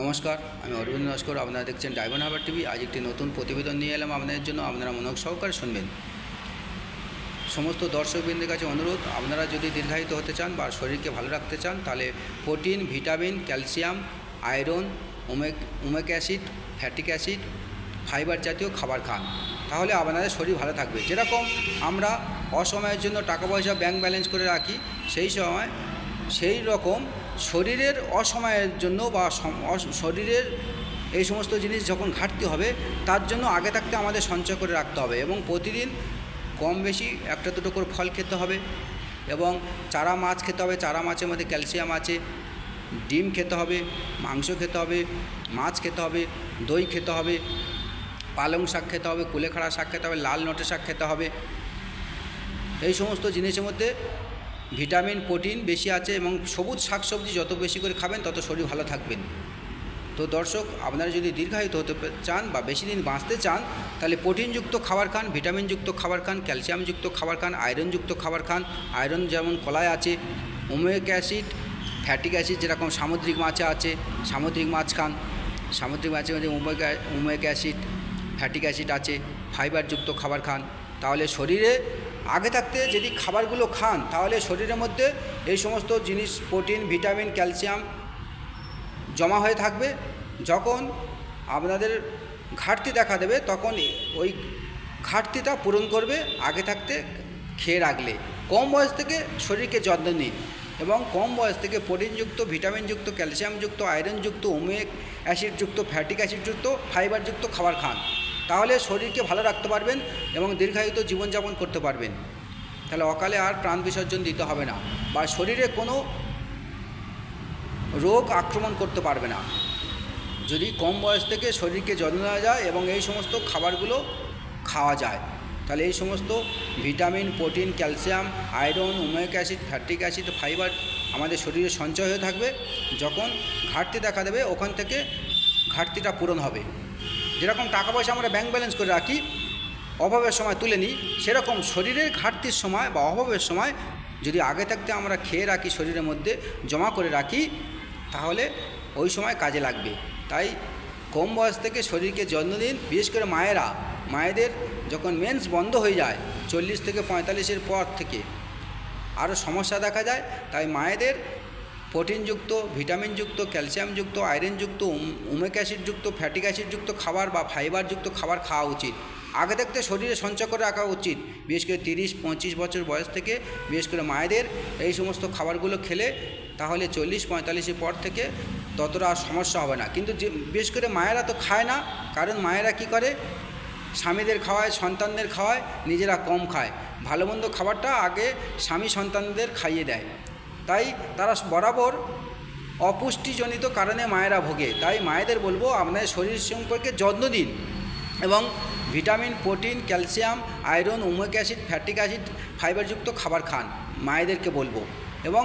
নমস্কার, আমি অরবিন্দ নস্কর। আপনারা দেখছেন ডায়মন্ড হারবার টিভি। আজ একটি নতুন প্রতিবেদন নিয়ে এলাম আপনাদের জন্য। আপনারা মনোযোগ সহকারে শুনবেন। সমস্ত দর্শকবৃন্দের কাছে অনুরোধ, আপনারা যদি দীর্ঘায়িত হতে চান বা শরীরকে ভালো রাখতে চান, তাহলে protein, vitamin, calcium, iron, omega acid, folic acid, fibre জাতীয় খাবার খান। তাহলে আপনাদের শরীর ভালো থাকবে। যেরকম আমরা অসময়ের জন্য টাকা পয়সা ব্যাংক ব্যালেন্স করে রাখি, সেই রকম শরীরের অসময়ের জন্য বা শরীরের এই সমস্ত জিনিস যখন ঘাটতি হবে, তার জন্য আগে থাকতে আমাদের সঞ্চয় করে রাখতে হবে এবং প্রতিদিন কম বেশি একটা দুটো করে ফল খেতে হবে এবং চারা মাছ খেতে হবে। চারা মাছের মধ্যে ক্যালসিয়াম আছে। ডিম খেতে হবে, মাংস খেতে হবে, মাছ খেতে হবে, দই খেতে হবে, পালং শাক খেতে হবে, কুলেখাড়া শাক খেতে হবে, লাল নটে শাক খেতে হবে। এই সমস্ত জিনিসের মধ্যে ভিটামিন, প্রোটিন বেশি আছে এবং সবুজ শাকসবজি যত বেশি করে খাবেন তত শরীর ভালো থাকবেন। তো দর্শক, আপনারা যদি দীর্ঘায়িত হতে চান বা বেশি দিন বাঁচতে চান, তাহলে প্রোটিনযুক্ত খাবার খান, ভিটামিনযুক্ত খাবার খান, ক্যালসিয়ামযুক্ত খাবার খান, আয়রনযুক্ত খাবার খান। আয়রন যেমন কলায় আছে, ওমেক অ্যাসিড, ফ্যাটিক অ্যাসিড যেরকম সামুদ্রিক মাছে আছে, সামুদ্রিক মাছ খান। সামুদ্রিক মাছের মধ্যে ওমেক অ্যাসিড, ফ্যাটিক অ্যাসিড আছে। ফাইবারযুক্ত খাবার খান। তাহলে শরীরে আগে থাকতে যদি খাবারগুলো খান, তাহলে শরীরের মধ্যে এই সমস্ত জিনিস প্রোটিন, ভিটামিন, ক্যালসিয়াম জমা হয়ে থাকবে। যখন আপনাদের ঘাটতি দেখা দেবে, তখন ওই ঘাটতিটা পূরণ করবে আগে থাকতে খেয়ে রাখলে। কম বয়স থেকে শরীরকে যত্ন নিন এবং কম বয়স থেকে প্রোটিনযুক্ত, ভিটামিনযুক্ত, ক্যালসিয়ামযুক্ত, আয়রনযুক্ত, ওমেক অ্যাসিডযুক্ত, ফ্যাটিক অ্যাসিডযুক্ত, ফাইবারযুক্ত খাবার খান। তাহলে শরীরকে ভালো রাখতে পারবেন এবং দীর্ঘায়িত জীবনযাপন করতে পারবেন। তাহলে অকালে আর প্রাণ বিসর্জন দিতে হবে না বা শরীরে কোনো রোগ আক্রমণ করতে পারবে না, যদি কম বয়স থেকে শরীরকে যত্ন নেওয়া যায় এবং এই সমস্ত খাবারগুলো খাওয়া যায়। তাহলে এই সমস্ত vitamin, protein, calcium, iron, omega acid, folic acid, fibre আমাদের শরীরে সঞ্চয় হয়ে থাকবে। যখন ঘাটতি দেখা দেবে, ওখান থেকে ঘাটতিটা পূরণ হবে। যেরকম টাকা পয়সা আমরা ব্যাংক ব্যালেন্স করে রাখি, অভাবের সময় তুলে নিই, সেরকম শরীরের ঘাটতির সময় বা অভাবের সময় যদি আগে থাকতে আমরা খেয়ে রাখি, শরীরের মধ্যে জমা করে রাখি, তাহলে ওই সময় কাজে লাগবে। তাই কম বয়স থেকে শরীরকে যত্ন দিন। বিশেষ করে মায়েদের যখন মেন্স বন্ধ হয়ে যায় 40 থেকে 45-এর পর থেকে আরও সমস্যা দেখা যায়। তাই মায়েদের প্রোটিনযুক্ত, ভিটামিনযুক্ত, ক্যালসিয়ামযুক্ত, আয়রনযুক্ত, ওমেক অ্যাসিডযুক্ত, ফ্যাটিক অ্যাসিডযুক্ত খাবার বা ফাইবারযুক্ত খাবার খাওয়া উচিত। আগে থাকতে শরীরে সঞ্চয় করে রাখা উচিত। বিশেষ করে 30-35 বছর বয়স থেকে বিশেষ করে মায়েদের এই সমস্ত খাবারগুলো খেলে তাহলে 40-45-এর পর থেকে ততটা সমস্যা হবে না। কিন্তু বিশেষ করে মায়েরা তো খায় না, কারণ মায়েরা কী করে, স্বামীদের খাওয়ায়, সন্তানদের খাওয়ায়, নিজেরা কম খায়। ভালো মন্দ খাবারটা আগে স্বামী সন্তানদের খাইয়ে দেয়। তাই তারা বরাবর অপুষ্টিজনিত কারণে মায়েরা ভোগে। তাই মায়েদের বলবো, আপনাদের শরীর সম্পর্কে যত্ন দিন এবং vitamin, protein, calcium, iron, omega acid, folic acid, ফাইবারযুক্ত খাবার খান, মায়েদেরকে বলবো। এবং